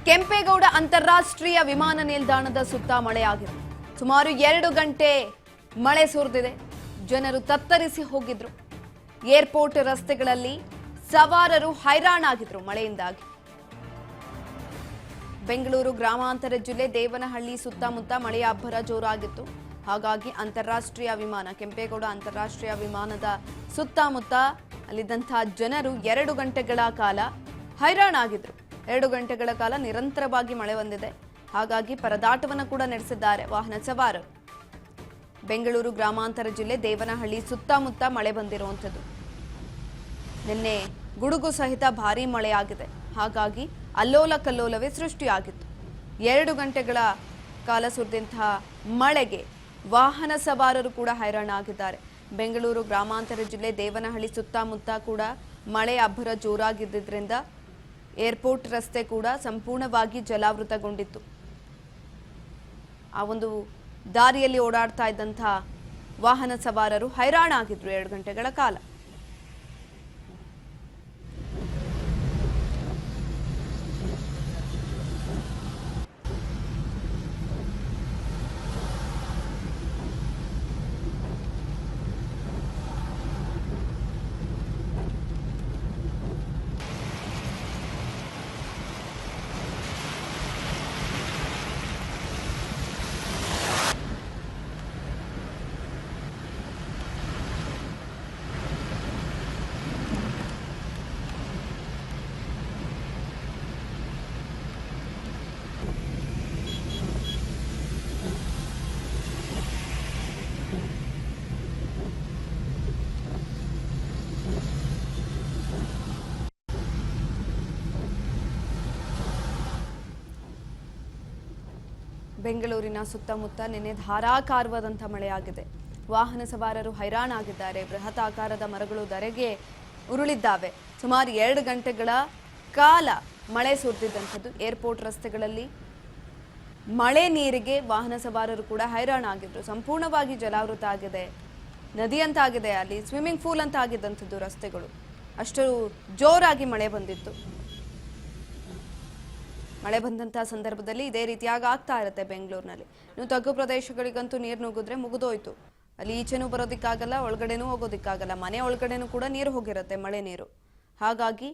ಕೆಂಪೇಗೌಡ ಅಂತಾರಾಷ್ಟ್ರೀಯ ವಿಮಾನ ನಿಲ್ದಾಣದ ಸುತ್ತ ಮಳೆಯಾಗಿದೆ. ಸುಮಾರು 2 ಗಂಟೆ ಮಳೆ ಸುರಿದಿದೆ. ಜನರು ತತ್ತರಿಸಿ ಹೋಗಿದ್ರು. ಏರ್ಪೋರ್ಟ್ ರಸ್ತೆಗಳಲ್ಲಿ ಸವಾರರು ಹೈರಾಣಾಗಿದ್ರು ಮಳೆಯಿಂದಾಗಿ. ಬೆಂಗಳೂರು ಗ್ರಾಮಾಂತರ ಜಿಲ್ಲೆ ದೇವನಹಳ್ಳಿ ಸುತ್ತಮುತ್ತ ಮಳೆಯ ಅಬ್ಬರ ಜೋರಾಗಿತ್ತು. ಹಾಗಾಗಿ ಅಂತಾರಾಷ್ಟ್ರೀಯ ವಿಮಾನ ಕೆಂಪೇಗೌಡ ಅಂತಾರಾಷ್ಟ್ರೀಯ ವಿಮಾನದ ಸುತ್ತಮುತ್ತ ಅಲ್ಲಿದ್ದಂತಹ ಜನರು 2 ಗಂಟೆಗಳ ಕಾಲ ಹೈರಾಣಾಗಿದ್ರು. 2 ಗಂಟೆಗಳ ಕಾಲ ನಿರಂತರವಾಗಿ ಮಳೆ ಬಂದಿದೆ. ಹಾಗಾಗಿ ಪರದಾಟವನ್ನು ಕೂಡ ನಡೆಸಿದ್ದಾರೆ ವಾಹನ ಸವಾರರು. ಬೆಂಗಳೂರು ಗ್ರಾಮಾಂತರ ಜಿಲ್ಲೆ ದೇವನಹಳ್ಳಿ ಸುತ್ತಮುತ್ತ ಮಳೆ ಬಂದಿರುವಂಥದ್ದು. ನಿನ್ನೆ ಗುಡುಗು ಸಹಿತ ಭಾರೀ ಮಳೆಯಾಗಿದೆ. ಹಾಗಾಗಿ ಅಲ್ಲೋಲ ಕಲ್ಲೋಲವೇ ಸೃಷ್ಟಿಯಾಗಿತ್ತು. 2 ಗಂಟೆಗಳ ಕಾಲ ಸುರಿದಂತಹ ಮಳೆಗೆ ವಾಹನ ಸವಾರರು ಕೂಡ ಹೈರಾಣಾಗಿದ್ದಾರೆ. ಬೆಂಗಳೂರು ಗ್ರಾಮಾಂತರ ಜಿಲ್ಲೆ ದೇವನಹಳ್ಳಿ ಸುತ್ತಮುತ್ತ ಕೂಡ ಮಳೆ ಅಬ್ಬರ ಜೋರಾಗಿದ್ದರಿಂದ ಏರ್ಪೋರ್ಟ್ ರಸ್ತೆ ಕೂಡ ಸಂಪೂರ್ಣವಾಗಿ ಜಲಾವೃತಗೊಂಡಿತ್ತು. ಆ ಒಂದು ದಾರಿಯಲ್ಲಿ ಓಡಾಡ್ತಾ ಇದ್ದಂತಹ ವಾಹನ ಸವಾರರು ಹೈರಾಣಾಗಿದ್ರು 2 ಗಂಟೆಗಳ ಕಾಲ. ಬೆಂಗಳೂರಿನ ಸುತ್ತಮುತ್ತ ನಿನ್ನೆ ಧಾರಾಕಾರವಾದಂಥ ಮಳೆಯಾಗಿದೆ. ವಾಹನ ಸವಾರರು ಹೈರಾಣಾಗಿದ್ದಾರೆ. ಬೃಹತ್ ಆಕಾರದ ಮರಗಳು ಧರೆಗೆ ಉರುಳಿದ್ದಾವೆ. ಸುಮಾರು 2 ಗಂಟೆಗಳ ಕಾಲ ಮಳೆ ಸುರಿದಿದ್ದಂಥದ್ದು. ಏರ್ಪೋರ್ಟ್ ರಸ್ತೆಗಳಲ್ಲಿ ಮಳೆ ನೀರಿಗೆ ವಾಹನ ಸವಾರರು ಕೂಡ ಹೈರಾಣಾಗಿದ್ರು. ಸಂಪೂರ್ಣವಾಗಿ ಜಲಾವೃತ ಆಗಿದೆ. ನದಿಯಂತಾಗಿದೆ, ಅಲ್ಲಿ ಸ್ವಿಮ್ಮಿಂಗ್ ಪೂಲ್ ಅಂತ ಆಗಿದ್ದಂಥದ್ದು ರಸ್ತೆಗಳು. ಅಷ್ಟು ಜೋರಾಗಿ ಮಳೆ ಬಂದಿತ್ತು. ಮಳೆ ಬಂದಂತಹ ಸಂದರ್ಭದಲ್ಲಿ ಇದೇ ರೀತಿಯಾಗಿ ಆಗ್ತಾ ಇರುತ್ತೆ ಬೆಂಗಳೂರಿನಲ್ಲಿ. ಇನ್ನು ತಗ್ಗು ಪ್ರದೇಶಗಳಿಗಂತೂ ನೀರು ನುಗ್ಗಿದ್ರೆ ಮುಗಿದೋಯ್ತು. ಅಲ್ಲಿ ಈಚೆನೂ ಬರೋದಿಕ್ಕಾಗಲ್ಲ, ಒಳಗಡೆನೂ ಹೋಗೋದಿಕ್ಕಾಗಲ್ಲ. ಮನೆ ಒಳಗಡೆನೂ ಕೂಡ ನೀರು ಹೋಗಿರುತ್ತೆ, ಮಳೆ ನೀರು. ಹಾಗಾಗಿ